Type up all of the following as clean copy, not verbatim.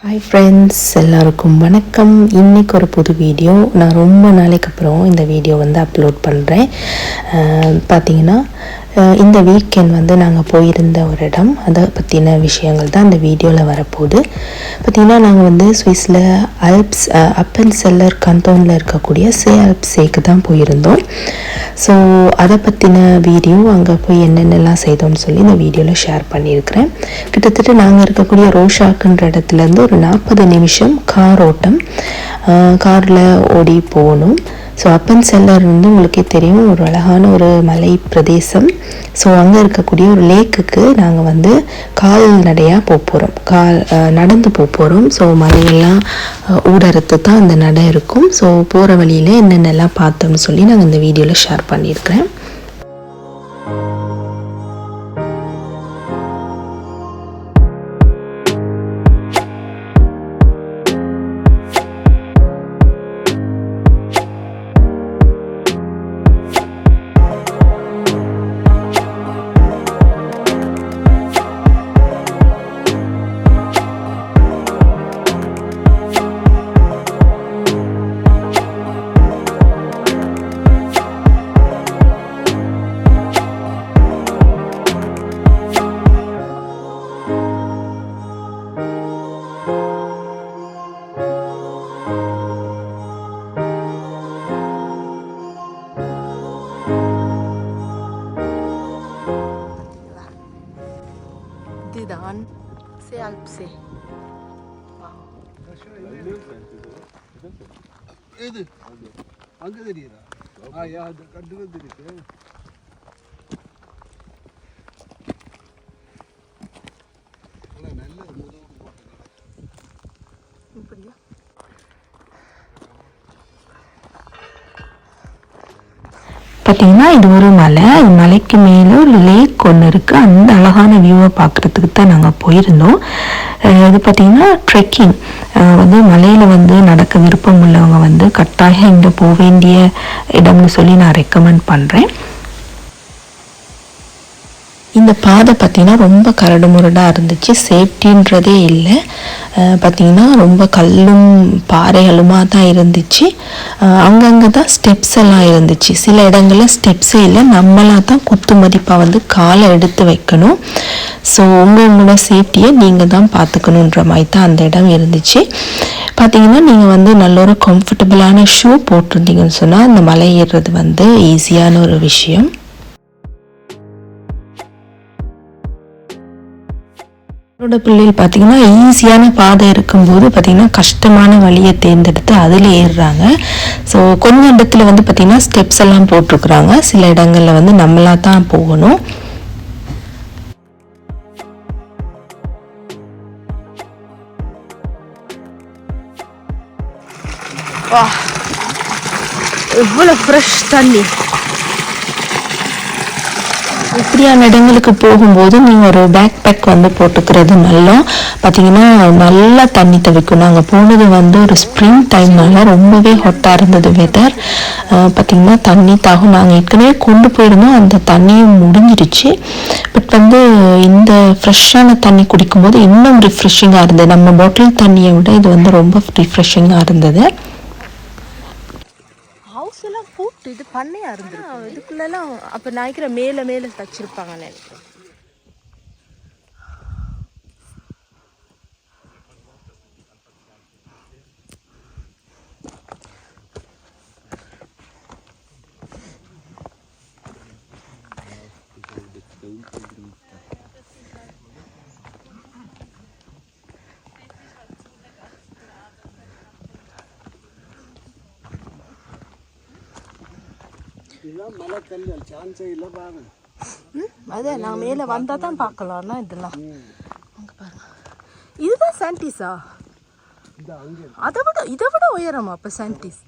Hi friends, எல்லாருக்கும் வணக்கம். இன்றைக்கி ஒரு புது வீடியோ. நான் ரொம்ப நாளைக்கு அப்புறம் இந்த வீடியோ அப்லோட் பண்ணுறேன். பார்த்திங்கன்னா இந்த வீக்கெண்ட் நாங்கள் போயிருந்த ஒரு இடம், அதை பற்றின விஷயங்கள் தான் இந்த வீடியோவில் வரப்போகுது. பார்த்திங்கன்னா நாங்கள் சுவிஸில் ஆல்ப்ஸ் அப்பென்செல்லர் கந்தோனில் இருக்கக்கூடிய ஆல்ப்ஸேக்கு தான் போயிருந்தோம். ஸோ அதை பற்றின வீடியோ, அங்கே போய் என்னென்னலாம் செய்தோம்னு சொல்லி இந்த வீடியோவில் ஷேர் பண்ணியிருக்கிறேன். கிட்டத்தட்ட நாங்கள் இருக்கக்கூடிய ரோஷாக்குன்ற இடத்துலேருந்து ஒரு 40 நிமிஷம் கார் ஓட்டம், காரில் ஓடி போகணும். ஸோ அப்பென்செல்லர் உங்களுக்கே தெரியும், ஒரு அழகான ஒரு மலை பிரதேசம். ஸோ அங்கே இருக்கக்கூடிய ஒரு லேக்குக்கு நாங்கள் கால்நடையாக போகிறோம், நடந்து போகிறோம். ஸோ மலையெல்லாம் ஊடறுத்து தான் அந்த நடை இருக்கும். ஸோ போகிற வழியில் என்னென்னலாம் பார்த்தோம்னு சொல்லி நாங்கள் இந்த வீடியோவில் ஷேர் பண்ணியிருக்கிறேன். இதுதான் ஆல்ப்ஸே. இது அங்க தெரியுதா? அது கண்டுக்கு இருக்கு. நல்ல இப்படியா பார்த்தீங்கன்னா, இது ஒரு மலைக்கு மேலே ஒரு லேக் ஒன்று இருக்குது. அந்த அழகான வியூவை பார்க்குறதுக்கு தான் நாங்கள் போயிருந்தோம். இது பார்த்திங்கன்னா ட்ரெக்கிங், மலையில் நடக்க விருப்பம் உள்ளவங்க கட்டாயம் இங்கே போக வேண்டிய இடம்னு சொல்லி நான் ரெக்கமெண்ட் பண்ணுறேன். இந்த பாதை பார்த்திங்கன்னா ரொம்ப கரடு முரடாக இருந்துச்சு, சேஃப்டின்றதே இல்லை. பார்த்திங்கன்னா ரொம்ப கல்லும் பாறைகளுமாக தான் இருந்துச்சு. அங்கங்கே தான் ஸ்டெப்ஸ் எல்லாம் இருந்துச்சு. சில இடங்களில் ஸ்டெப்ஸே இல்லை, நம்மளாக தான் குத்து மதிப்பாக காலை எடுத்து வைக்கணும். ஸோ உங்களோட சேஃப்டியை நீங்கள் தான் பார்த்துக்கணுன்ற மாதிரி தான் அந்த இடம் இருந்துச்சு. பார்த்திங்கன்னா நீங்கள் நல்ல ஒரு கம்ஃபர்டபுளான ஷூ போட்டிருந்தீங்கன்னு சொன்னால் அந்த மலை ஏறுறது ஈஸியான ஒரு விஷயம். என்னோட பிள்ளைகள் பார்த்திங்கன்னா ஈஸியான பாதை இருக்கும்போது பார்த்திங்கன்னா கஷ்டமான வழியை தேர்ந்தெடுத்து அதில் ஏறுறாங்க. ஸோ கொஞ்சம் இடத்துல பார்த்திங்கன்னா ஸ்டெப்ஸ் எல்லாம் போட்டிருக்குறாங்க. சில இடங்களில் நம்மளாக தான் போகணும். எவ்வளோ ஃப்ரெஷ் தண்ணி! இப்படியான இடங்களுக்கு போகும்போது நீங்கள் ஒரு பேக் பேக் போட்டுக்கிறது நல்லா. பார்த்தீங்கன்னா நல்லா தண்ணி தவிக்கும். நாங்கள் போனது ஒரு ஸ்ப்ரிங் டைம்னால ரொம்பவே ஹாட்டாக இருந்தது வெதர். பார்த்திங்கன்னா தண்ணி தாகும். நாங்கள் ஏற்கனவே கொண்டு போயிருந்தோம், அந்த தண்ணியும் முடிஞ்சிருச்சு. பட் இந்த ஃப்ரெஷ்ஷான தண்ணி குடிக்கும்போது இன்னும் ரிஃப்ரெஷிங்காக இருந்தது. நம்ம பாட்டில் தண்ணியை விட இது ரொம்ப ரிஃப்ரெஷிங்காக இருந்தது. ஹவுஸ்லாம் கூப்பிட்டு இது பண்ணையா இருந்தது. இதுக்குள்ளெல்லாம் அப்போ நினைக்கிற மேலே மேலே தச்சிருப்பாங்கன்னு நினைக்கிறேன். அதே நான் மேலே வந்தால் தான் பார்க்கலாம்னா இதெல்லாம். அங்கே பாருங்க, இதுதான் சாண்டிஸா? இதை விட உயரமா அப்போ சாண்டிஸ்?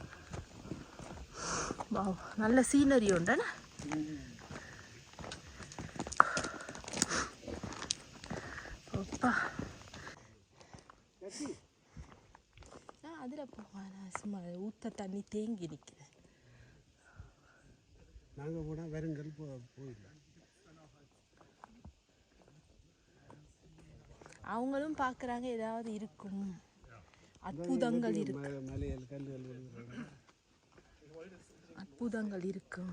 வா, நல்ல சீனரி உண்டானே. அப்பா அதில் சும்மா ஊற்ற தண்ணி தேங்கி நிற்குது. நாங்கள் போனால் வெறுங்கல் போயிடலாம். அவங்களும் பார்க்குறாங்க ஏதாவது இருக்கும் அற்புதங்கள் இருக்கு, மலையில் கல்லுகள் விழுகிறாங்க. அற்புதங்கள் இருக்கு.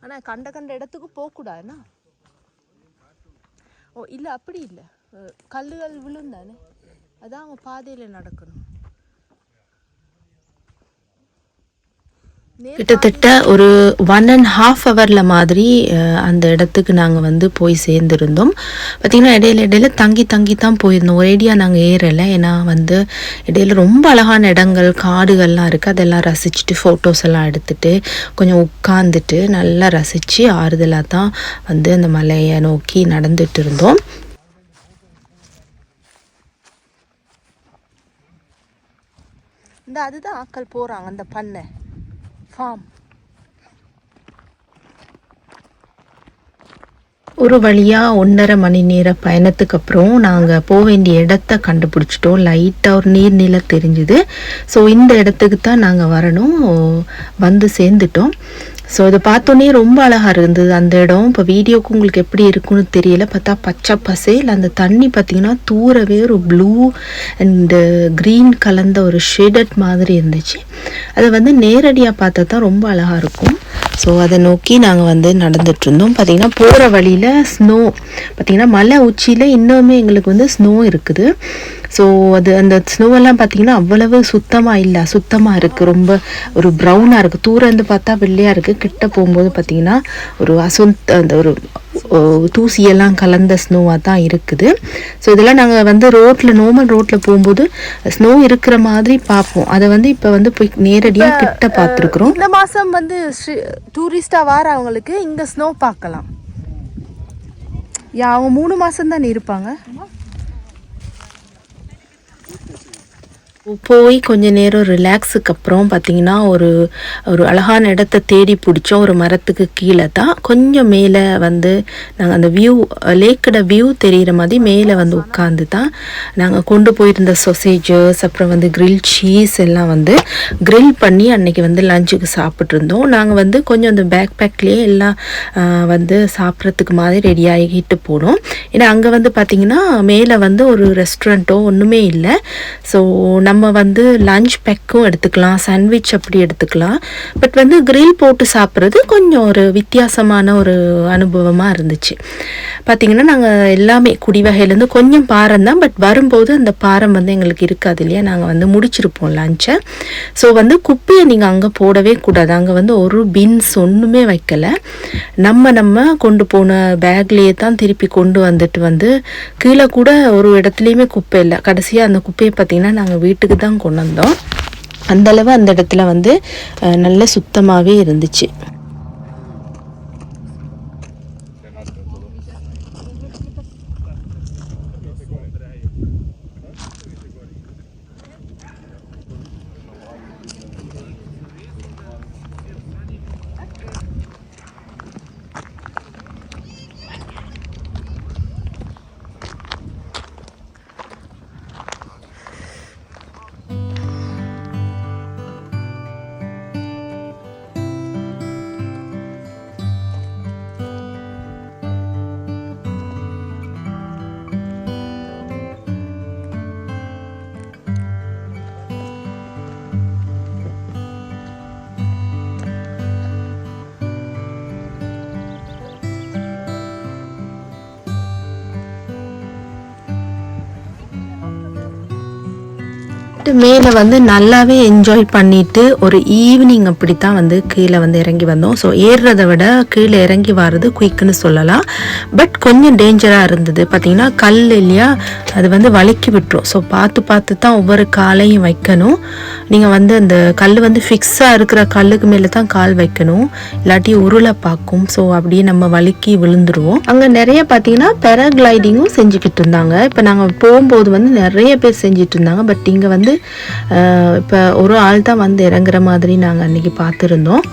ஆனா கண்ட இடத்துக்கு போகக்கூடாதுண்ணா. ஓ இல்லை, அப்படி இல்லை, கல்லுகள் விழுந்தானே, அதான் அவங்க பாதையில் நடக்கணும். கிட்டத்தட்ட ஒரு 1.5 hours மாதிரி அந்த இடத்துக்கு நாங்கள் வந்து போய் சேர்ந்துருந்தோம். பார்த்திங்கன்னா இடையில தங்கி தான் போயிருந்தோம். ஒரேடியாக நாங்கள் ஏறலை. ஏன்னா வந்து இடையில ரொம்ப அழகான இடங்கள், காடுகள்லாம் இருக்குது. அதெல்லாம் ரசிச்சுட்டு ஃபோட்டோஸ் எல்லாம் எடுத்துகிட்டு கொஞ்சம் உட்காந்துட்டு நல்லா ரசித்து ஆறுதலாக தான் வந்து அந்த மலையை நோக்கி நடந்துட்டு இருந்தோம். அதுதான் ஆட்கள் போகிறாங்க அந்த பண்ணை ஃபார்ம். ஒரு வழியாக 1.5 மணி நேர பயணத்துக்கு அப்புறம் நாங்கள் போக வேண்டிய இடத்த கண்டுபிடிச்சிட்டோம். லைட்டாக ஒரு நீர்நிலை தெரிஞ்சுது. ஸோ இந்த இடத்துக்கு தான் நாங்கள் வரணும். வந்து சேர்ந்துட்டோம். ஸோ இதை பார்த்தோன்னே ரொம்ப அழகாக இருந்தது அந்த இடம். இப்போ வீடியோக்கு உங்களுக்கு எப்படி இருக்குன்னு தெரியல. பார்த்தா பச்சை பசேல் அந்த தண்ணி பார்த்திங்கன்னா தூரவே ஒரு ப்ளூ அண்டு க்ரீன் கலந்த ஒரு ஷேடட் மாதிரி இருந்துச்சு. அதை வந்து நேரடியாக பார்த்தா தான் ரொம்ப அழகாக இருக்கும். ஸோ அதை நோக்கி நாங்கள் வந்து நடந்துகிட்ருந்தோம். பார்த்திங்கன்னா போகிற வழியில் ஸ்னோ, பார்த்திங்கன்னா மலை உச்சியில் இன்னுமே எங்களுக்கு வந்து ஸ்னோ இருக்குது. ஸோ அது அந்த ஸ்னோவெல்லாம் பார்த்திங்கன்னா அவ்வளவு சுத்தமாக இருக்குது. ரொம்ப ஒரு ப்ரௌனாக இருக்குது. தூரந்து பார்த்தா வெள்ளையாக இருக்குது. கிட்ட போகும்போது பார்த்திங்கன்னா ஒரு அந்த ஒரு தூசியெல்லாம் கலந்த ஸ்னோவாக தான் இருக்குது. ஸோ இதெல்லாம் நாங்கள் வந்து நார்மல் ரோட்டில் போகும்போது ஸ்னோ இருக்கிற மாதிரி பார்ப்போம். அதை வந்து இப்போ வந்து போய் நேரடியாக கிட்ட பார்த்துருக்குறோம். இந்த மாதம் வந்து டூரிஸ்டாக வரவங்களுக்கு இங்கே ஸ்னோ பார்க்கலாம். அவங்க 3 மாதம் தான் இருப்பாங்க. போய் கொஞ்ச நேரம் ரிலாக்ஸுக்கு அப்புறம் பார்த்திங்கன்னா ஒரு அழகான இடத்த தேடி பிடிச்சோம். ஒரு மரத்துக்கு கீழே தான் கொஞ்சம் மேலே வந்து நாங்கள் அந்த லேக்கோட வியூ தெரிகிற மாதிரி மேலே வந்து உட்காந்து தான் நாங்கள் கொண்டு போயிருந்த சொசேஜஸ், அப்புறம் வந்து கிரில் சீஸ் எல்லாம் வந்து கிரில் பண்ணி அன்றைக்கி வந்து லஞ்சுக்கு சாப்பிட்ருந்தோம். நாங்கள் வந்து கொஞ்சம் அந்த பேக்லேயே எல்லாம் வந்து சாப்பிட்றதுக்கு மாதிரி ரெடி ஆகிட்டு போனோம். ஏன்னா அங்கே வந்து பார்த்திங்கன்னா மேலே வந்து ஒரு ரெஸ்டாரண்ட்டோ ஒன்றுமே இல்லை. ஸோ நம்ம வந்து லஞ்ச் பேக்கும் எடுத்துக்கலாம், சாண்ட்விச் அப்படி எடுத்துக்கலாம். பட் வந்து கிரில் போட்டு சாப்பிட்றது கொஞ்சம் ஒரு வித்தியாசமான ஒரு அனுபவமாக இருந்துச்சு. பார்த்திங்கன்னா நாங்கள் எல்லாமே குடி வகையிலேருந்து கொஞ்சம் பாரம் தான். பட் வரும்போது அந்த பாரம் வந்து எங்களுக்கு இருக்காது இல்லையா, நாங்கள் வந்து முடிச்சிருப்போம் லஞ்சை. ஸோ வந்து குப்பையை நீங்கள் அங்கே போடவே கூடாது. அங்கே வந்து ஒரு பின்ஸ் ஒன்றுமே வைக்கலை. நம்ம கொண்டு போன பேக்லேயே தான் திருப்பி கொண்டு வந்துட்டு வந்து கீழே கூட ஒரு இடத்துலையுமே குப்பை இல்லை. கடைசியாக அந்த குப்பையை பார்த்திங்கன்னா நாங்கள் வீட்டுக்கு தான் கொண்டு வந்தோம். அந்தளவு அந்த இடத்துல வந்து நல்ல சுத்தமாகவே இருந்துச்சு. மேலே வந்து நல்லாவே என்ஜாய் பண்ணிவிட்டு ஒரு ஈவினிங் அப்படி தான் வந்து கீழே வந்து இறங்கி வந்தோம். ஸோ ஏறுறதை விட கீழே இறங்கி வர்றது குயிக்குன்னு சொல்லலாம். பட் கொஞ்சம் டேஞ்சராக இருந்தது. பார்த்திங்கன்னா கல் இல்லையா, அது வந்து வலிக்கி விட்டுரும். ஸோ பார்த்து தான் ஒவ்வொரு காலையும் வைக்கணும். நீங்கள் வந்து அந்த கல் வந்து ஃபிக்ஸாக இருக்கிற கல்லுக்கு மேலே தான் கால் வைக்கணும், இல்லாட்டி உருளை பார்க்கும். ஸோ அப்படியே நம்ம வலிக்கி விழுந்துருவோம். அங்கே நிறைய பார்த்திங்கன்னா பேராகிளைடிங்கும் செஞ்சுக்கிட்டு இருந்தாங்க. இப்போ நாங்கள் போகும்போது வந்து நிறைய பேர் செஞ்சுட்டு இருந்தாங்க. பட் இங்கே வந்து இப்போ ஒரு ஆள் தான் வந்து இறங்குற மாதிரி நாங்கள் அன்றைக்கி பார்த்துருந்தோம்.